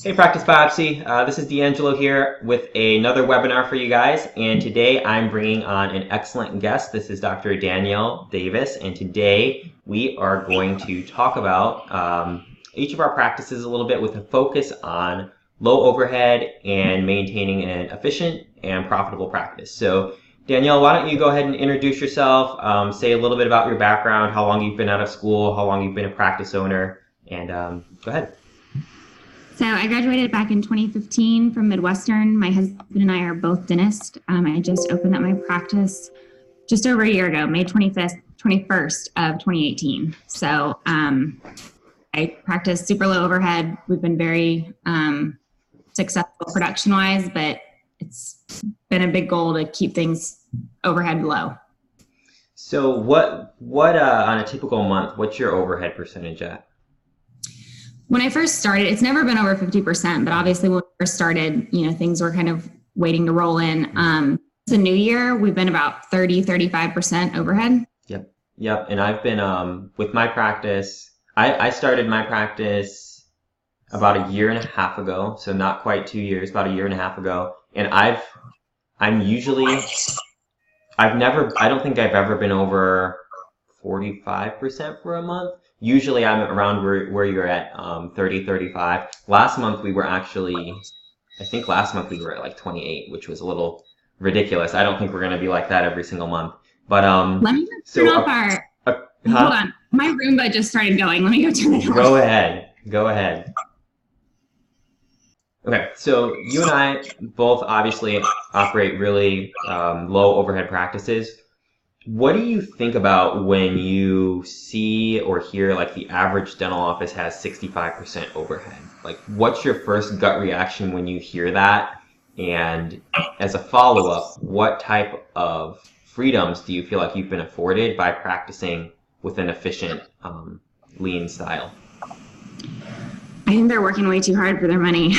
Hey, Practice Biopsy. This is D'Angelo here with another webinar for you guys. And today I'm bringing on an excellent guest. This is Dr. Danielle Davis. And today we are going to talk about each of our practices a little bit with a focus on low overhead and maintaining an efficient and profitable practice. So, Danielle, why don't you go ahead and introduce yourself, say a little bit about your background, how long you've been out of school, how long you've been a practice owner, and go ahead. So I graduated back in 2015 from Midwestern. My husband and I are both dentists. I just opened up my practice just over a year ago, May 21st of 2018. So I practice super low overhead. We've been very successful production-wise, but it's been a big goal to keep things overhead low. So what on a typical month, what's your overhead percentage at? When I first started, it's never been over 50%, but obviously when we first started, things were kind of waiting to roll in. It's a new year. We've been about 35% overhead. Yep. And I've been, with my practice, I started my practice about a year and a half ago. So not quite 2 years, about a year and a half ago. And I don't think I've ever been over 45% for a month. Usually I'm around where you're at, 30, 35. Last month we were at like 28, which was a little ridiculous. I don't think we're going to be like that every single month. But, let me turn off hold on. My Roomba just started going. Let me go turn it off. Go ahead. Okay, so you and I both obviously operate really low overhead practices. What do you think about when you see or hear like the average dental office has 65% overhead? Like, what's your first gut reaction when you hear that? And as a follow-up, what type of freedoms do you feel like you've been afforded by practicing with an efficient, lean style? I think they're working way too hard for their money.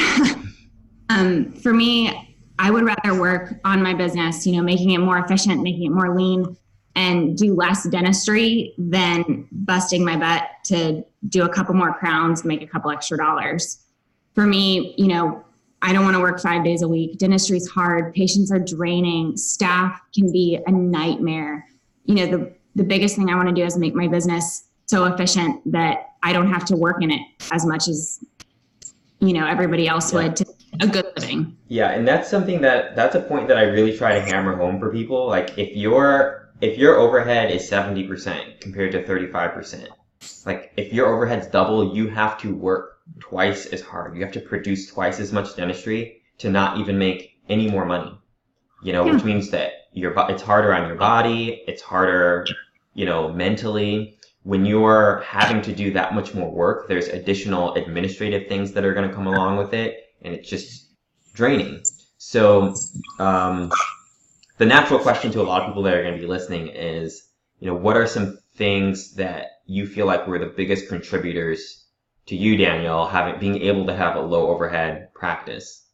For me, I would rather work on my business, making it more efficient, making it more lean, and do less dentistry than busting my butt to do a couple more crowns, make a couple extra dollars. For me, I don't want to work 5 days a week. Dentistry is hard. Patients are draining. Staff can be a nightmare. The biggest thing I want to do is make my business so efficient that I don't have to work in it as much as, everybody else would to a good living. Yeah, and that's a point that I really try to hammer home for people. Like, if your overhead is 70% compared to 35%, like if your overhead's double, you have to work twice as hard. You have to produce twice as much dentistry to not even make any more money. Which means that it's harder on your body, it's harder, mentally. When you're having to do that much more work, there's additional administrative things that are going to come along with it, and it's just draining. So, the natural question to a lot of people that are going to be listening is, what are some things that you feel like were the biggest contributors to you, Danielle, being able to have a low overhead practice?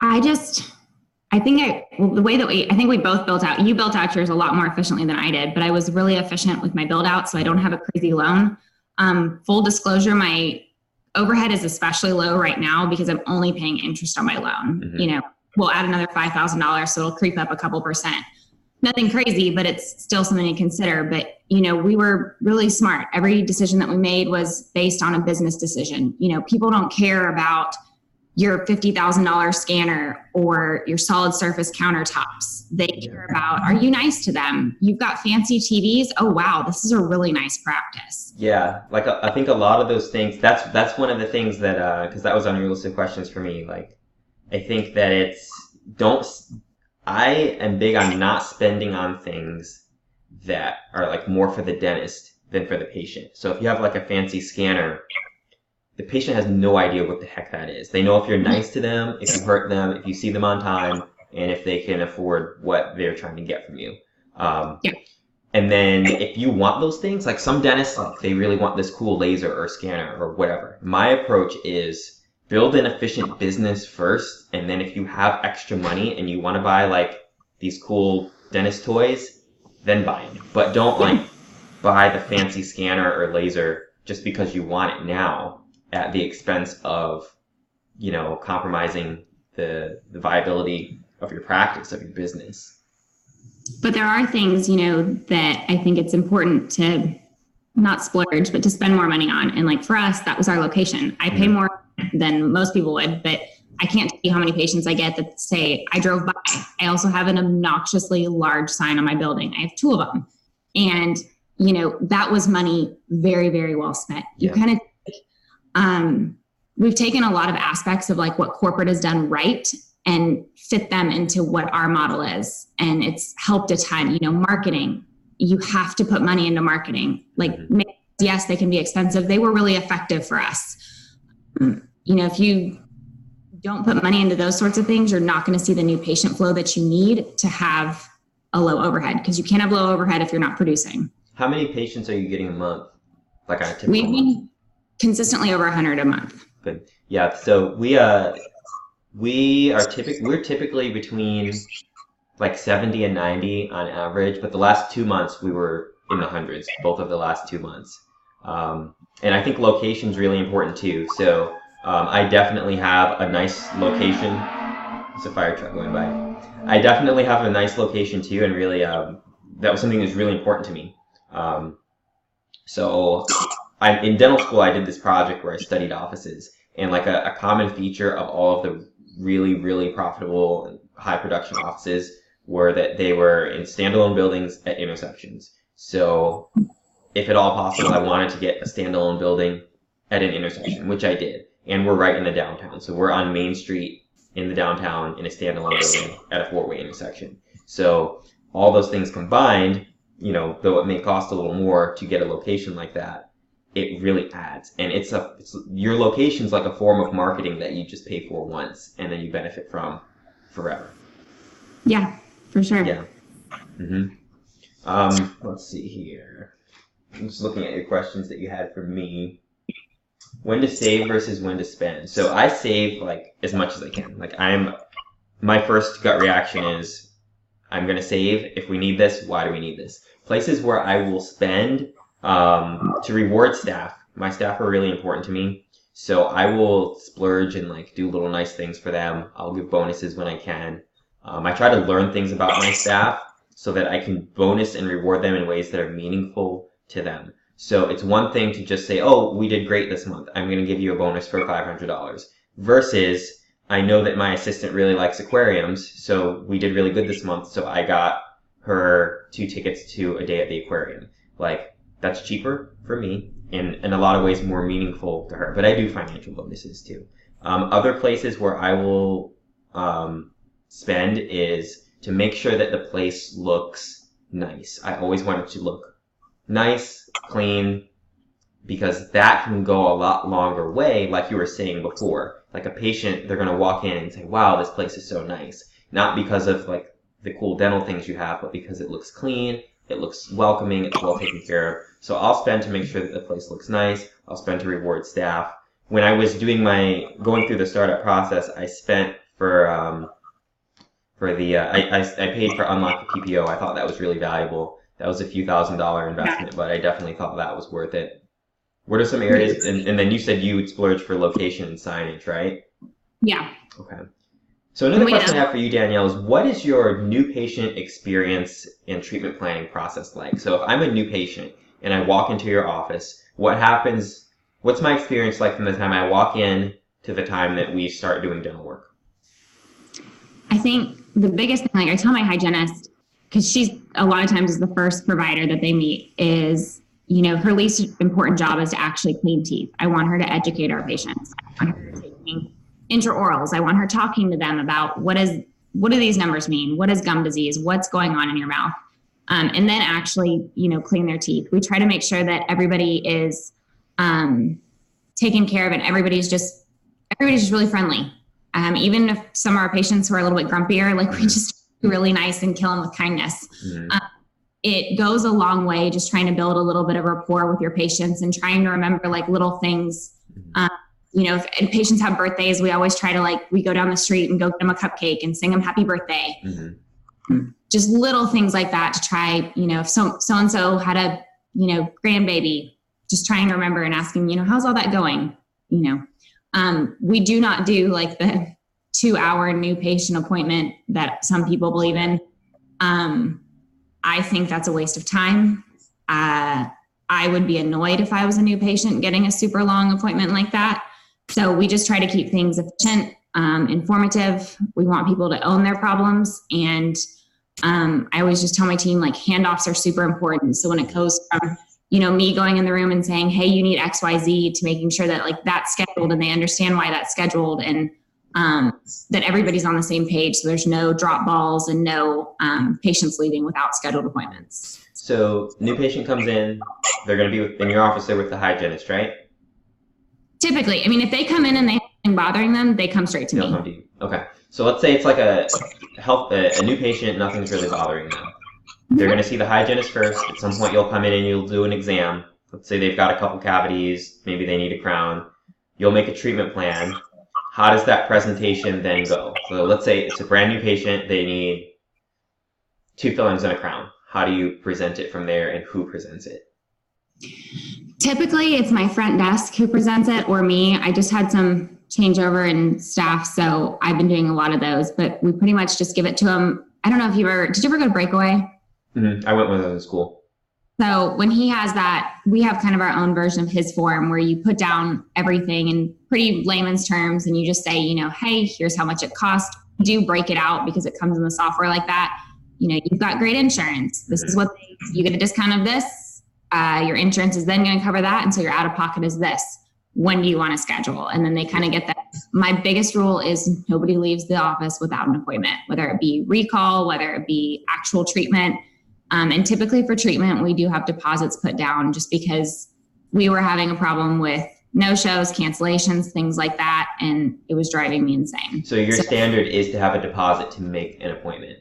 I think we both you built out yours a lot more efficiently than I did, but I was really efficient with my build out, so I don't have a crazy loan. Full disclosure, my overhead is especially low right now because I'm only paying interest on my loan. Mm-hmm. We'll add another $5,000, so it'll creep up a couple percent. Nothing crazy, but it's still something to consider. But, we were really smart. Every decision that we made was based on a business decision. People don't care about your $50,000 scanner or your solid surface countertops. They care about, are you nice to them? You've got fancy TVs. Oh, wow, this is a really nice practice. Yeah, like I think a lot of those things, that's one of the things that, because that was on your list of questions for me, like, I think that I am big on not spending on things that are like more for the dentist than for the patient. So if you have like a fancy scanner, the patient has no idea what the heck that is. They know if you're nice to them, if you hurt them, if you see them on time, and if they can afford what they're trying to get from you. And then if you want those things, like some dentists, like they really want this cool laser or scanner or whatever. My approach is build an efficient business first, and then if you have extra money and you want to buy like these cool dentist toys, then buy them. But don't like buy the fancy scanner or laser just because you want it now. at the expense of, compromising the viability of your practice, of your business. But there are things, that I think it's important to not splurge, but to spend more money on. And like for us, that was our location. I pay more than most people would, but I can't tell you how many patients I get that say, I drove by. I also have an obnoxiously large sign on my building. I have 2 of them. And, that was money very, very well spent. Yeah. You kind of, we've taken a lot of aspects of like what corporate has done right and fit them into what our model is. And it's helped a ton, marketing. You have to put money into marketing. Like, yes, they can be expensive. They were really effective for us. If you don't put money into those sorts of things, you're not going to see the new patient flow that you need to have a low overhead, because you can't have low overhead if you're not producing. How many patients are you getting a month? Like on a typical We've month? been consistently over 100 a month. Good. Yeah. So we're typically between like 70 and 90 on average, but the last 2 months we were in the hundreds, both of the last 2 months. And I think location's really important too. So I definitely have a nice location. There's a fire truck going by. I definitely have a nice location too, and really that was something that was really important to me. So in dental school, I did this project where I studied offices, and like a common feature of all of the really, really profitable and high production offices were that they were in standalone buildings at intersections. So if at all possible, I wanted to get a standalone building at an intersection, which I did. And we're right in the downtown. So we're on Main Street in the downtown in a standalone building at a 4-way intersection. So all those things combined, though it may cost a little more to get a location like that, it really adds. And your location's like a form of marketing that you just pay for once and then you benefit from forever. Yeah, for sure. Yeah. Let's see here. I'm just looking at your questions that you had for me. When to save versus when to spend. So I save like as much as I can. Like my first gut reaction is I'm going to save. If we need this, why do we need this? Places where I will spend to reward staff. My staff are really important to me. So I will splurge and like do little nice things for them. I'll give bonuses when I can. I try to learn things about my staff so that I can bonus and reward them in ways that are meaningful to them. So it's one thing to just say, oh, we did great this month. I'm going to give you a bonus for $500. Versus I know that my assistant really likes aquariums, so we did really good this month, so I got her 2 tickets to a day at the aquarium. Like, that's cheaper for me and in a lot of ways more meaningful to her. But I do financial bonuses too. Other places where I will spend is to make sure that the place looks nice. I always want it to look nice, clean, because that can go a lot longer way, like you were saying before. Like a patient, they're going to walk in and say, wow, this place is so nice. Not because of like the cool dental things you have, but because it looks clean, it looks welcoming, it's well taken care of. So I'll spend to make sure that the place looks nice. I'll spend to reward staff. When I was going through the startup process, I spent I paid for Unlock the PPO. I thought that was really valuable. That was a few $1,000 investment, but I definitely thought that was worth it. What are some areas, and then you said you would splurge for location and signage, right? Yeah. Okay. So another question I have for you, Danielle, is what is your new patient experience and treatment planning process like? So if I'm a new patient and I walk into your office, what happens, what's my experience like from the time I walk in to the time that we start doing dental work? I think the biggest thing, like I tell my hygienist, because she's a lot of times is the first provider that they meet, is her least important job is to actually clean teeth. I want her to educate our patients. I want her taking intraorals. I want her talking to them about what do these numbers mean? What is gum disease? What's going on in your mouth? And then actually, clean their teeth. We try to make sure that everybody is taken care of and everybody's just really friendly. Even if some of our patients who are a little bit grumpier, like we just really nice and kill them with kindness. Mm-hmm. It goes a long way just trying to build a little bit of rapport with your patients and trying to remember like little things. If patients have birthdays, we always try to we go down the street and go get them a cupcake and sing them happy birthday. Mm-hmm. Just little things like that to try, if so-and-so had a, grandbaby, just trying to remember and asking, how's all that going? We do not do like the 2-hour new patient appointment that some people believe in. I think that's a waste of time. I would be annoyed if I was a new patient getting a super long appointment like that. So we just try to keep things efficient, informative. We want people to own their problems. And I always just tell my team, like, handoffs are super important. So when it goes from, me going in the room and saying, hey, you need XYZ, to making sure that like that's scheduled and they understand why that's scheduled, and that everybody's on the same page. So there's no drop balls and no patients leaving without scheduled appointments. So new patient comes in, they're going to be in your office there with the hygienist, right? Typically, I mean, if they come in and they have something bothering them, they come straight to me. Come to you. Okay. So let's say it's like a new patient, nothing's really bothering them. They're going to see the hygienist first. At some point, you'll come in and you'll do an exam. Let's say they've got a couple cavities, maybe they need a crown. You'll make a treatment plan. How does that presentation then go? So let's say it's a brand new patient, they need 2 fillings and a crown. How do you present it from there, and who presents it? Typically, it's my front desk who presents it, or me. I just had some changeover in staff, so I've been doing a lot of those, but we pretty much just give it to them. I don't know if did you ever go to Breakaway? Mm-hmm. I went with them in school. So when he has that, we have kind of our own version of his form where you put down everything in pretty layman's terms, and you just say, hey, here's how much it costs. Do break it out because it comes in the software like that. You've got great insurance. This is what you get a discount of this. Your insurance is then going to cover that. And so your out of pocket is this. When do you want to schedule? And then they kind of get that. My biggest rule is nobody leaves the office without an appointment, whether it be recall, whether it be actual treatment. And typically for treatment, we do have deposits put down just because we were having a problem with no-shows, cancellations, things like that. And it was driving me insane. So your standard is to have a deposit to make an appointment?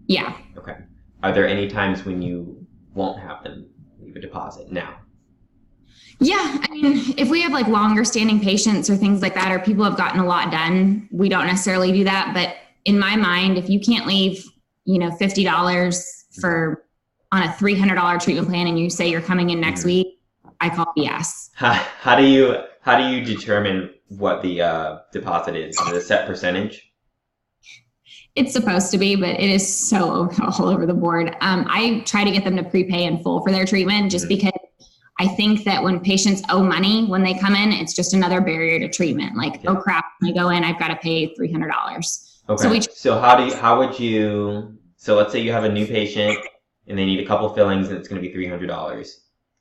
Yeah. Okay. Are there any times when you won't have them leave a deposit now? Yeah. I mean, if we have like longer standing patients or things like that, or people have gotten a lot done, we don't necessarily do that. But in my mind, if you can't leave, $50 on a $300 treatment plan and you say you're coming in next week, I call BS. How do you determine what the deposit is? Is it a set percentage? It's supposed to be, but it is so all over the board. I try to get them to prepay in full for their treatment just because I think that when patients owe money when they come in, it's just another barrier to treatment. Like, oh crap, when I go in, I've got to pay $300. Okay. So let's say you have a new patient and they need a couple fillings and it's going to be $300.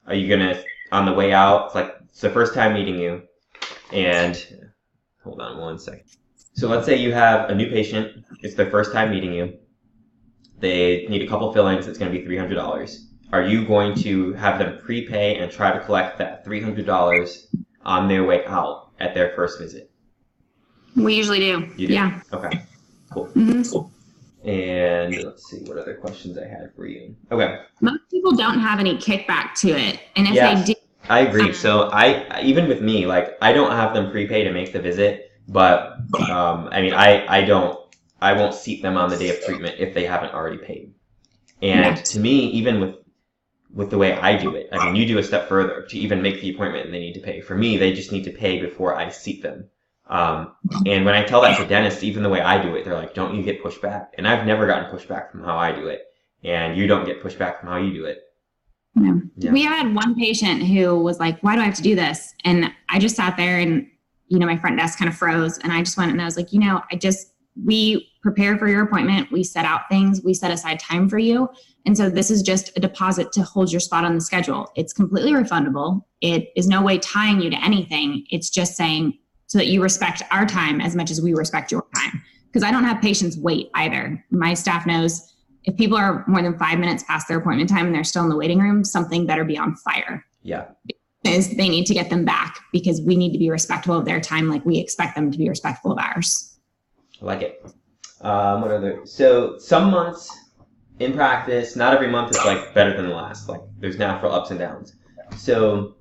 Are you going to, on the way out, it's the first time meeting you, and hold on one second. So let's say you have a new patient, it's their first time meeting you, they need a couple fillings, it's going to be $300. Are you going to have them prepay and try to collect that $300 on their way out at their first visit? We usually do. You do? Yeah. Okay, cool. Mm-hmm. Cool. And let's see what other questions I had for you. Okay. Most people don't have any kickback to it. And if they do, I agree. So I even with me, I don't have them prepay to make the visit. But I won't seat them on the day of treatment if they haven't already paid. And to me, even with the way I do it, I mean, you do a step further to even make the appointment and they need to pay. For me, they just need to pay before I seat them. And when I tell that to dentists, even the way I do it, they're like, don't you get pushback? And I've never gotten pushback from how I do it. And you don't get pushback from how you do it. No. Yeah. We had one patient who was like, why do I have to do this? And I just sat there and my front desk kind of froze, and I just went and I was like, we prepare for your appointment. We set out things, we set aside time for you. And so this is just a deposit to hold your spot on the schedule. It's completely refundable. It is no way tying you to anything. It's just saying so that you respect our time as much as we respect your time. Because I don't have patients wait either. My staff knows if people are more than 5 minutes past their appointment time and they're still in the waiting room, something better be on fire. Yeah. Is they need to get them back because we need to be respectful of their time like we expect them to be respectful of ours. I like it. So some months in practice, not every month is better than the last. There's natural ups and downs. So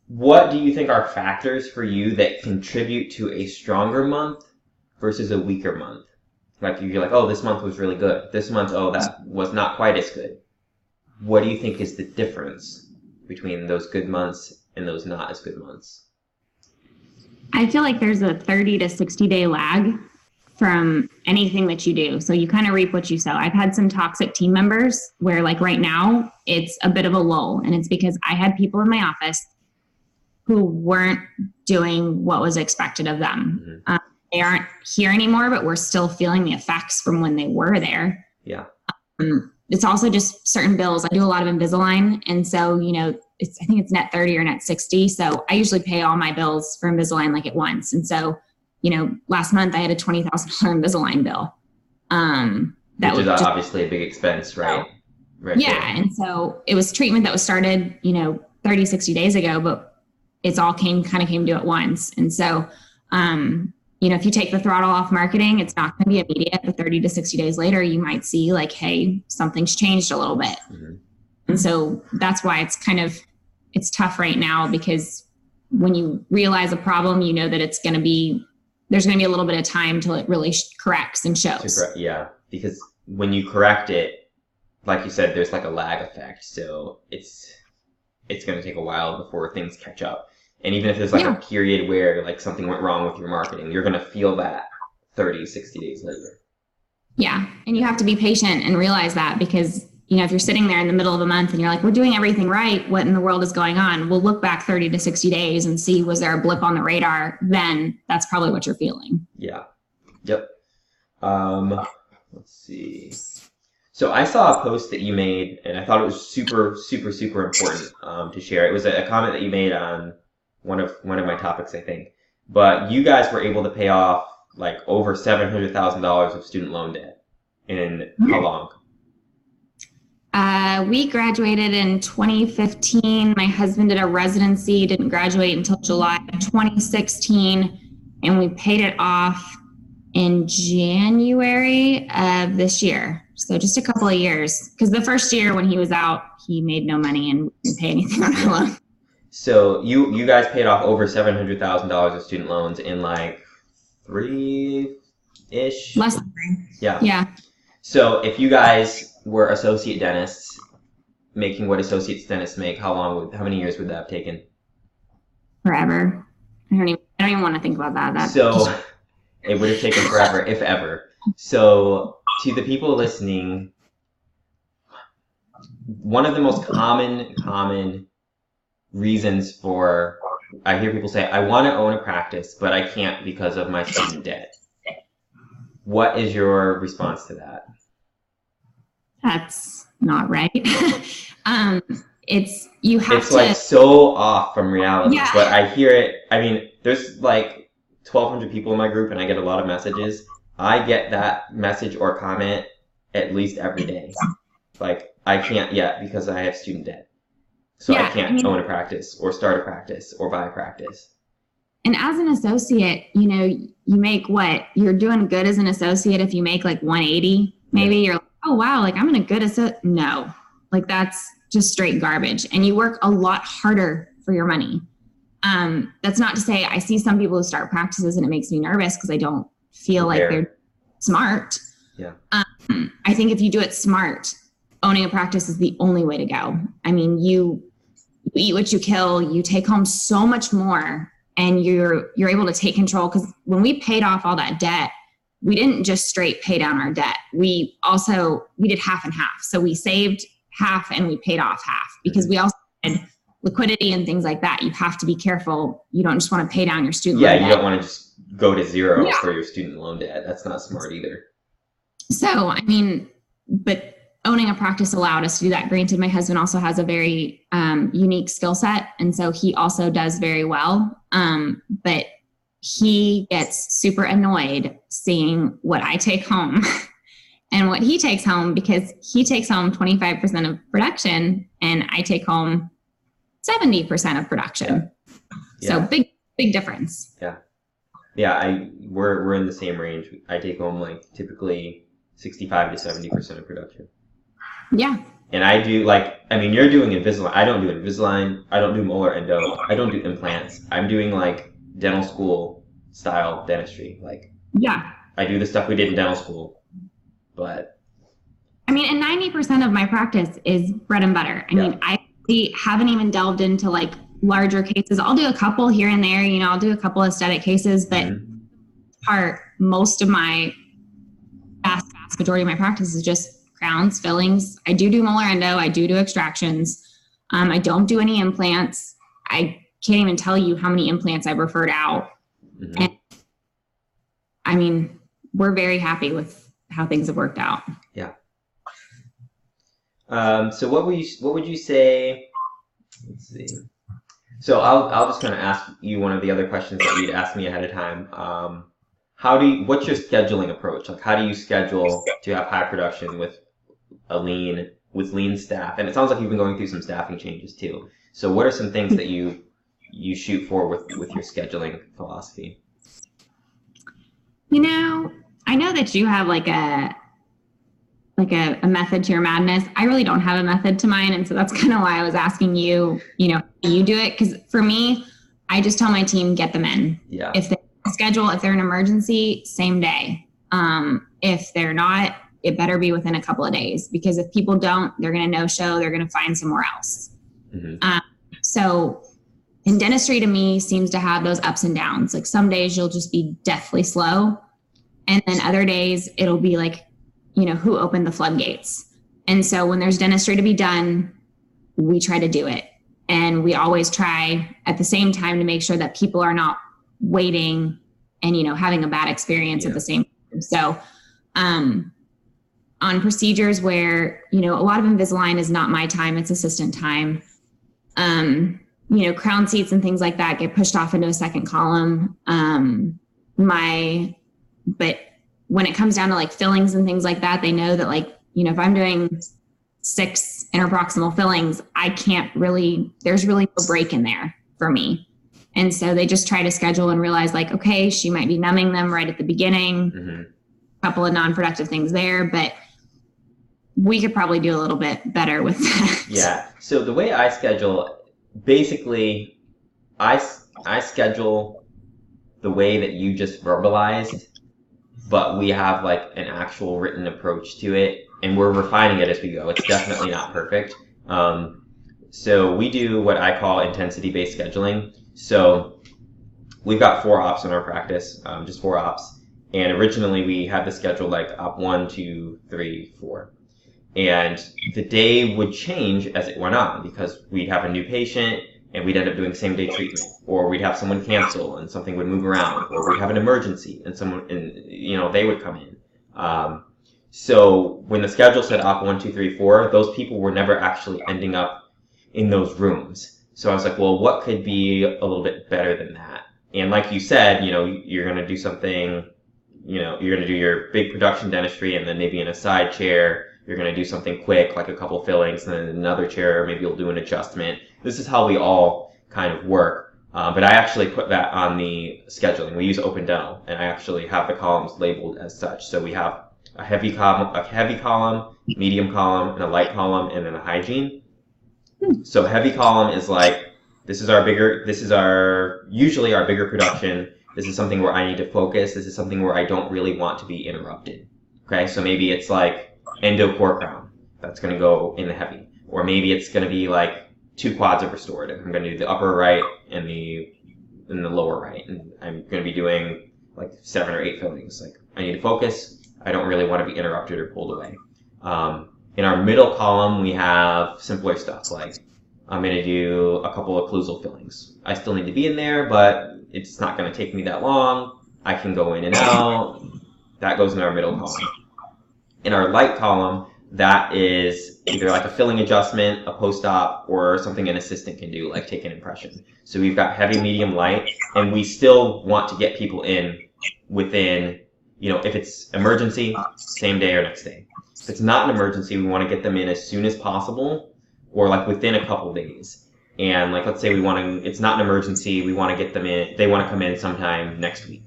what do you think are factors for you that contribute to a stronger month versus a weaker month? You're like, oh, this month was really good. This month, oh, that was not quite as good. What do you think is the difference between those good months in those not as good months? I feel like there's a 30 to 60 day lag from anything that you do. So you kind of reap what you sow. I've had some toxic team members where like right now it's a bit of a lull, and it's because I had people in my office who weren't doing what was expected of them. Mm-hmm. They aren't here anymore, but we're still feeling the effects from when they were there. Yeah. It's also just certain bills. I do a lot of Invisalign. And so, you know, I think it's net 30 or net 60. So I usually pay all my bills for Invisalign like at once. And so, you know, last month I had a $20,000 Invisalign bill. Which is obviously a big expense, right? Right. Yeah. There. And so it was treatment that was started, you know, 30, 60 days ago, but it's all came due at once. And so, you know, if you take the throttle off marketing, it's not going to be immediate, but 30 to 60 days later, you might see like, hey, something's changed a little bit. Mm-hmm. And so that's why it's tough right now, because when you realize a problem, you know that there's going to be a little bit of time till it really corrects and shows. Yeah. Because when you correct it, like you said, there's like a lag effect. So it's going to take a while before things catch up. And even if there's like a period where like something went wrong with your marketing, you're going to feel that 30, 60 days later. Yeah. And you have to be patient and realize that, because, you know, if you're sitting there in the middle of the month and you're like, we're doing everything right, what in the world is going on? We'll look back 30 to 60 days and see, was there a blip on the radar? Then that's probably what you're feeling. Yeah. Yep. Let's see. So I saw a post that you made, and I thought it was super, super, super important to share. It was a comment that you made on one of my topics, I think. But you guys were able to pay off like over $700,000 of student loan debt in how long? We graduated in 2015. My husband did a residency, didn't graduate until July of 2016, and we paid it off in January of this year. So just a couple of years, because the first year when he was out, he made no money and didn't pay anything on our loan. So you guys paid off over $700,000 of student loans in like 3-ish? Less than 3. Yeah. Yeah. So if you guys were associate dentists making what associate dentists make, how many years would that have taken? Forever. I don't even want to think about that. So it would have taken forever, if ever. So to the people listening, one of the most common reasons for, I hear people say, I want to own a practice, but I can't because of my student debt. What is your response to that? That's not right. It's like so off from reality, but I hear it. I mean, there's like 1,200 people in my group and I get a lot of messages. I get that message or comment at least every day. Like, I can't yet because I have student debt. So I can't own a practice or start a practice or buy a practice. And as an associate, you know, you make what? You're doing good as an associate if you make like 180, maybe. You're like, oh, wow, like I'm in a good associate. No, like that's just straight garbage. And you work a lot harder for your money. That's not to say I see some people who start practices and it makes me nervous because I don't feel like they're smart. Yeah. I think if you do it smart, owning a practice is the only way to go. I mean, you eat what you kill, you take home so much more, and you're able to take control. Because when we paid off all that debt, we didn't just straight pay down our debt. We did half and half. So we saved half and we paid off half, because we also had liquidity and things like that. You have to be careful. You don't just want to pay down your student loan debt. Yeah, you don't want to just go to zero for your student loan debt. That's not smart either. So, I mean, but owning a practice allowed us to do that. Granted, my husband also has a very unique skill set, and so he also does very well. But he gets super annoyed seeing what I take home and what he takes home, because he takes home 25% of production and I take home 70% of production. Yeah. So big difference. Yeah, we're in the same range. I take home like typically 65 to 70% of production. Yeah. And I do you're doing Invisalign. I don't do Invisalign. I don't do molar endo. I don't do implants. I'm doing like dental school style dentistry. I do the stuff we did in dental school, but. I mean, and 90% of my practice is bread and butter. I mean, I haven't even delved into like larger cases. I'll do a couple here and there, I'll do a couple aesthetic cases, but most of my vast majority of my practice is just crowns, fillings. I do molar endo. I do extractions. I don't do any implants. I can't even tell you how many implants I've referred out. And I mean, we're very happy with how things have worked out. Yeah. So what would you say? Let's see. So I'll just kind of ask you one of the other questions that you'd asked me ahead of time. What's your scheduling approach? Like, how do you schedule to have high production with lean staff? And it sounds like you've been going through some staffing changes too. So what are some things that you shoot for with your scheduling philosophy? I know that you have like a method to your madness. I really don't have a method to mine. And so that's kind of why I was asking you, how you do it. Because for me, I just tell my team, get them in. Yeah. If they schedule, if they're an emergency, same day. If they're not, it better be within a couple of days, because if people don't, they're going to no-show, they're going to find somewhere else. So in dentistry, to me, seems to have those ups and downs. Like some days you'll just be deathly slow. And then other days it'll be like, who opened the floodgates? And so when there's dentistry to be done, we try to do it. And we always try at the same time to make sure that people are not waiting and, having a bad experience at the same time. So on procedures where, a lot of Invisalign is not my time, it's assistant time. Crown seats and things like that get pushed off into a second column. But when it comes down to like fillings and things like that, they know that if I'm doing 6 interproximal fillings, there's really no break in there for me. And so they just try to schedule and realize okay, she might be numbing them right at the beginning, a couple of non-productive things there, but we could probably do a little bit better with that. Yeah. So the way I schedule, basically, I schedule the way that you just verbalized, but we have an actual written approach to it, and we're refining it as we go. It's definitely not perfect. So we do what I call intensity-based scheduling. So we've got 4 ops in our practice, just 4 ops. And originally we had the schedule op 1, 2, 3, 4. And the day would change as it went on, because we'd have a new patient and we'd end up doing same day treatment, or we'd have someone cancel and something would move around, or we'd have an emergency and they would come in. So when the schedule said op 1, 2, 3, 4, those people were never actually ending up in those rooms. So I was like, well, what could be a little bit better than that? And like you said, you're going to do something, you're going to do your big production dentistry, and then maybe in a side chair, you're going to do something quick, like a couple fillings, and then in another chair, maybe you'll do an adjustment. This is how we all kind of work. But I actually put that on the scheduling. We use Open Dental, and I actually have the columns labeled as such. So we have a heavy column, medium column, and a light column, and then a hygiene. So heavy column is usually our bigger production. This is something where I need to focus. This is something where I don't really want to be interrupted. Okay, so maybe it's endo core crown. That's going to go in the heavy. Or maybe it's going to be 2 quads of restorative. I'm going to do the upper right and the lower right. And I'm going to be doing 7 or 8 fillings. I need to focus. I don't really want to be interrupted or pulled away. In our middle column, we have simpler stuff. I'm going to do a couple of occlusal fillings. I still need to be in there, but it's not going to take me that long. I can go in and out. That goes in our middle column. In our light column, that is either a filling adjustment, a post-op, or something an assistant can do, take an impression. So we've got heavy, medium, light, and we still want to get people in within, if it's emergency, same day or next day. If it's not an emergency, we want to get them in as soon as possible, or within a couple days. And let's say it's not an emergency, we want to get them in, they want to come in sometime next week.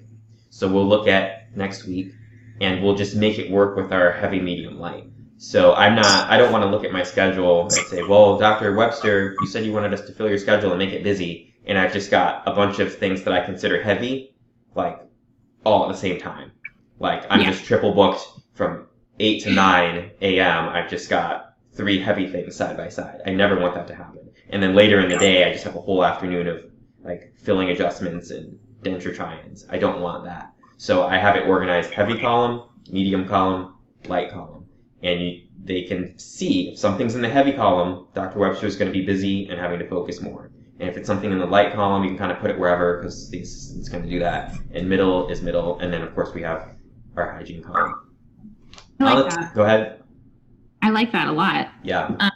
So we'll look at next week, and we'll just make it work with our heavy, medium, light. So I don't want to look at my schedule and say, well, Dr. Webster, you said you wanted us to fill your schedule and make it busy, and I've just got a bunch of things that I consider heavy, all at the same time. I'm just triple booked from 8 to 9 a.m. I've just got 3 heavy things side by side. I never want that to happen. And then later in the day, I just have a whole afternoon of like filling adjustments and denture try-ins. I don't want that. So I have it organized heavy column, medium column, light column. And they can see if something's in the heavy column, Dr. Webster is going to be busy and having to focus more. And if it's something in the light column, you can kind of put it wherever because the assistant's going to do that. And middle is middle. And then, of course, we have our hygiene column. I like that. Go ahead. I like that a lot. Yeah.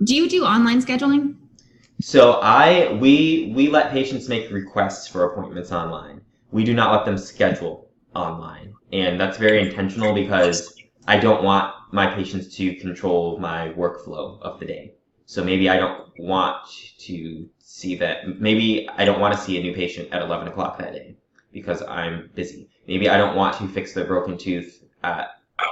Do you do online scheduling? So we let patients make requests for appointments online. We do not let them schedule online. And that's very intentional because I don't want my patients to control my workflow of the day. So maybe I don't want to see that. Maybe I don't want to see a new patient at 11 o'clock that day because I'm busy. Maybe I don't want to fix their broken tooth at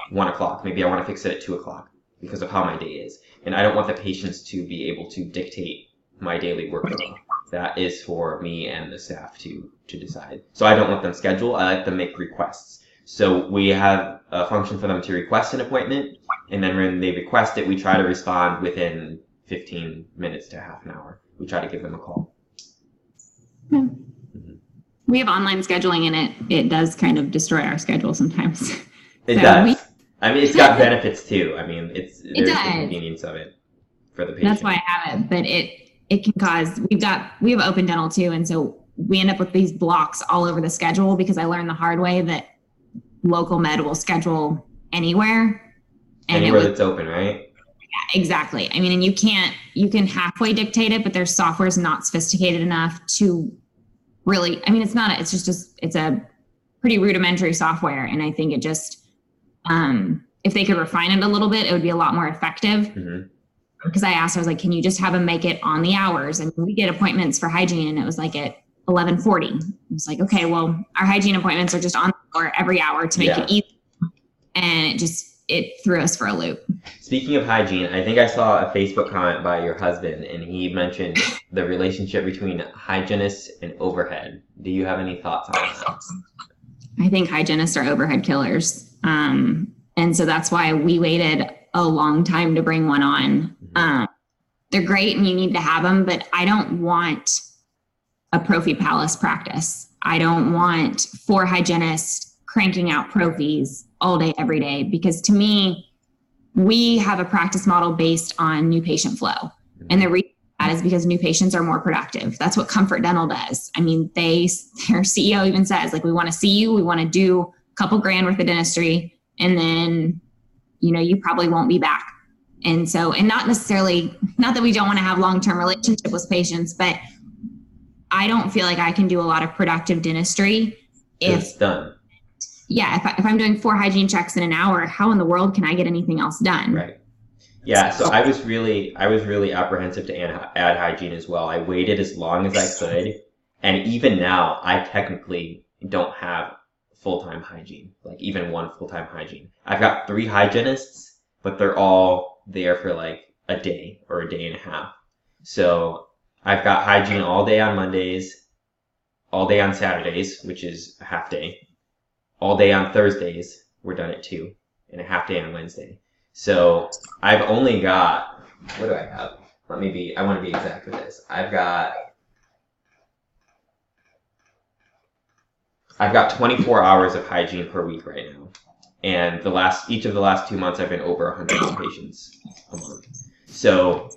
1 o'clock. Maybe I want to fix it at 2 o'clock because of how my day is. And I don't want the patients to be able to dictate my daily workflow. That is for me and the staff to decide. So I don't let them schedule. I let them make requests. So we have a function for them to request an appointment. And then when they request it, we try to respond within 15 minutes to half an hour. We try to give them a call. We have online scheduling and it does kind of destroy our schedule sometimes. It does. I mean, it's got benefits too. I mean, there's the convenience of it for the patient. That's why I have it, but it can cause, we have open dental too. And so we end up with these blocks all over the schedule because I learned the hard way that local med will schedule anywhere. Anywhere that's open, right? Yeah, exactly. I mean, and you can halfway dictate it, but their software is not sophisticated enough to really, I mean, it's a pretty rudimentary software. And I think it just, if they could refine it a little bit, it would be a lot more effective. Mm-hmm. Because I asked, I was like, can you just have them make it on the hours? And we get appointments for hygiene and it was like at 11:40. I was like, okay, well, our hygiene appointments are just on the hour every hour to make it easy. And it threw us for a loop. Speaking of hygiene, I think I saw a Facebook comment by your husband and he mentioned the relationship between hygienists and overhead. Do you have any thoughts on that? I think hygienists are overhead killers. And so that's why we waited a long time to bring one on. They're great and you need to have them, but I don't want a Prophy Palace practice. I don't want 4 hygienists cranking out Prophys all day, every day, because to me, we have a practice model based on new patient flow. And the reason that is because new patients are more productive. That's what Comfort Dental does. I mean, their CEO even says, like, we want to see you, we want to do a couple grand worth of dentistry, and then, you probably won't be back. And so, and not that we don't want to have long-term relationship with patients, but I don't feel like I can do a lot of productive dentistry if it's done. Yeah. If I'm doing 4 hygiene checks in an hour, how in the world can I get anything else done? Right. Yeah. So I was really apprehensive to add hygiene as well. I waited as long as I could. And even now I technically don't have full-time hygiene, like even one full-time hygiene. I've got 3 hygienists, but they're all there for like a day or a day and a half. So I've got hygiene all day on Mondays, all day on Saturdays, which is a half day, all day on Thursdays, we're done at 2, and a half day on Wednesday. So I've only got, what do I have? I want to be exact with this. I've got 24 hours of hygiene per week right now. And each of the last 2 months, I've been over 100 patients a month. So,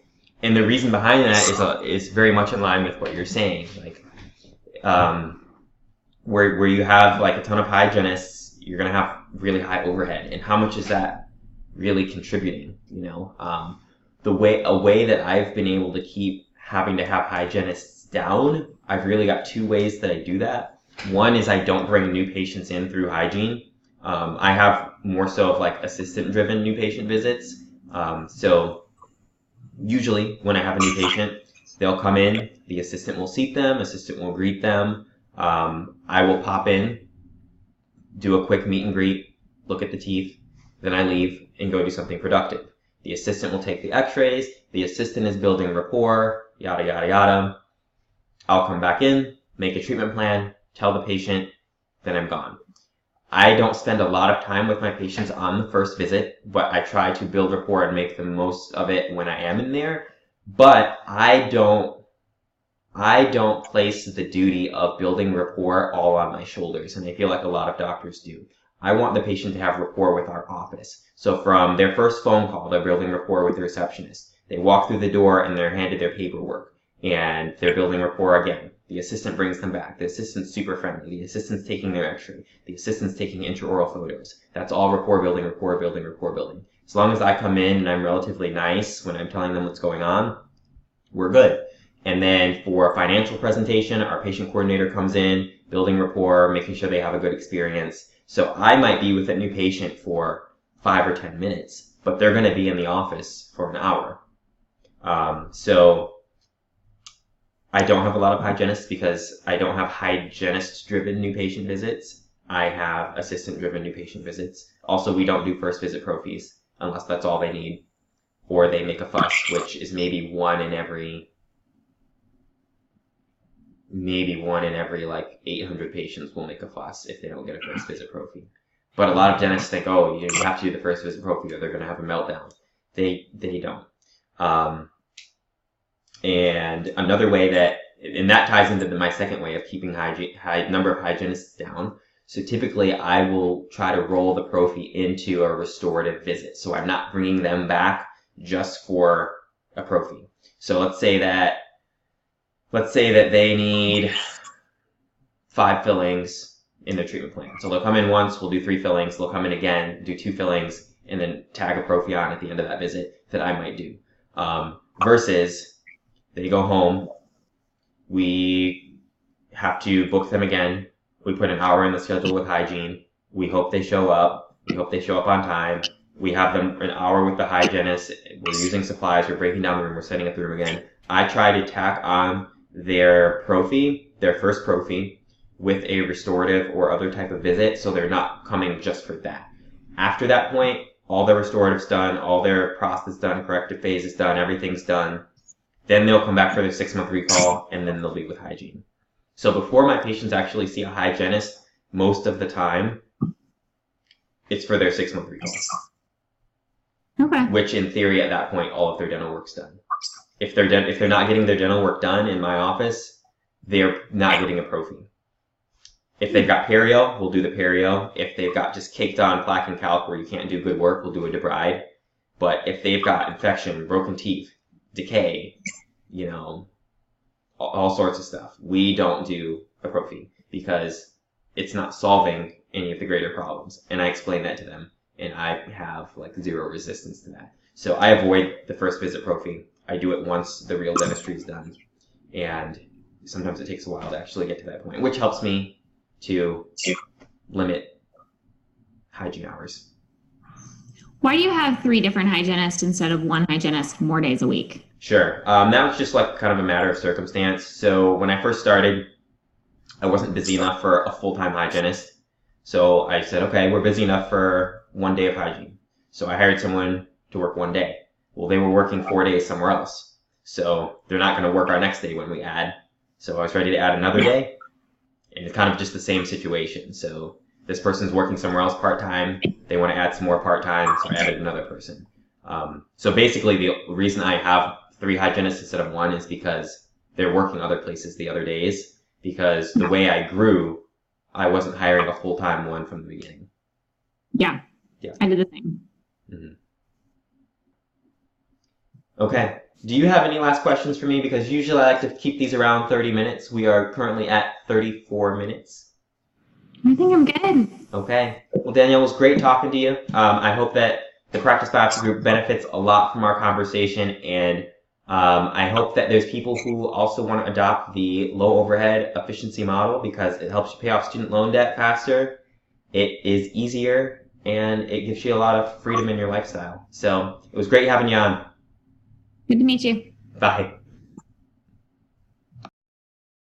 and the reason behind that is very much in line with what you're saying. Like, where you have like a ton of hygienists, you're going to have really high overhead. And how much is that really contributing? A way that I've been able to keep having to have hygienists down, I've really got 2 ways that I do that. One is I don't bring new patients in through hygiene. I have more so of like assistant-driven new patient visits. So usually when I have a new patient, they'll come in, the assistant will seat them, assistant will greet them. I will pop in, do a quick meet and greet, look at the teeth, then I leave and go do something productive. The assistant will take the x-rays, the assistant is building rapport, yada, yada, yada. I'll come back in, make a treatment plan, tell the patient, then I'm gone. I don't spend a lot of time with my patients on the first visit, but I try to build rapport and make the most of it when I am in there. But I don't place the duty of building rapport all on my shoulders, and I feel like a lot of doctors do. I want the patient to have rapport with our office. So from their first phone call, they're building rapport with the receptionist. They walk through the door and they're handed their paperwork, and they're building rapport again. The assistant brings them back. The assistant's super friendly. The assistant's taking their x-ray. The assistant's taking intraoral photos. That's all rapport building, rapport building, rapport building. As long as I come in and I'm relatively nice when I'm telling them what's going on, we're good. And then for financial presentation, our patient coordinator comes in, building rapport, making sure they have a good experience. So I might be with a new patient for 5 or 10 minutes, but they're going to be in the office for an hour. So I don't have a lot of hygienists because I don't have hygienist-driven new patient visits. I have assistant-driven new patient visits. Also, we don't do first visit prophies unless that's all they need, or they make a fuss, which is maybe one in every like 800 patients will make a fuss if they don't get a first visit prophy. But a lot of dentists think, oh, you have to do the first visit prophy or they're going to have a meltdown. They don't. And another way and that ties into my second way of keeping number of hygienists down. So typically I will try to roll the prophy into a restorative visit. So I'm not bringing them back just for a prophy. So let's say that they need 5 fillings in their treatment plan. So they'll come in once, we'll do 3 fillings. They'll come in again, do 2 fillings, and then tag a prophy on at the end of that visit that I might do. Versus they go home, we have to book them again. We put an hour in the schedule with hygiene. We hope they show up. We hope they show up on time. We have them an hour with the hygienist. We're using supplies. We're breaking down the room. We're setting up the room again. I try to tack on their prophy, their first prophy, with a restorative or other type of visit, so they're not coming just for that. After that point, all their restorative's done, all their prosthesis done, corrective phase is done, everything's done. Then they'll come back for their 6-month recall, and then they'll be with hygiene. So before my patients actually see a hygienist, most of the time, it's for their 6-month recall. Okay. Which in theory, at that point, all of their dental work's done. If they're not getting their dental work done in my office, they're not getting a prophy. If they've got perio, we'll do the perio. If they've got just caked on plaque and calc where you can't do good work, we'll do a debride. But if they've got infection, broken teeth, decay, all sorts of stuff, we don't do a prophy because it's not solving any of the greater problems. And I explain that to them, and I have like zero resistance to that. So I avoid the first visit prophy. I do it once the real dentistry is done, and sometimes it takes a while to actually get to that point, which helps me to limit hygiene hours. Why do you have 3 different hygienists instead of 1 hygienist more days a week? Sure. That was just like kind of a matter of circumstance. So when I first started, I wasn't busy enough for a full-time hygienist. So I said, okay, we're busy enough for 1 day of hygiene. So I hired someone to work 1 day. Well, they were working 4 days somewhere else. So they're not going to work our next day when we add. So I was ready to add another day. And it's kind of just the same situation. So this person's working somewhere else part-time. They want to add some more part-time, so I added another person. So basically the reason I have 3 hygienists instead of 1 is because they're working other places the other days. Because the way I grew, I wasn't hiring a full-time one from the beginning. Yeah. I did the same. Mm-hmm. Okay. Do you have any last questions for me? Because usually I like to keep these around 30 minutes. We are currently at 34 minutes. I think I'm good. Okay. Well, Danielle, it was great talking to you. I hope that the Practice Biopsy Group benefits a lot from our conversation, and I hope that there's people who also want to adopt the low overhead efficiency model because it helps you pay off student loan debt faster. It is easier, and it gives you a lot of freedom in your lifestyle. So it was great having you on. Good to meet you. Bye.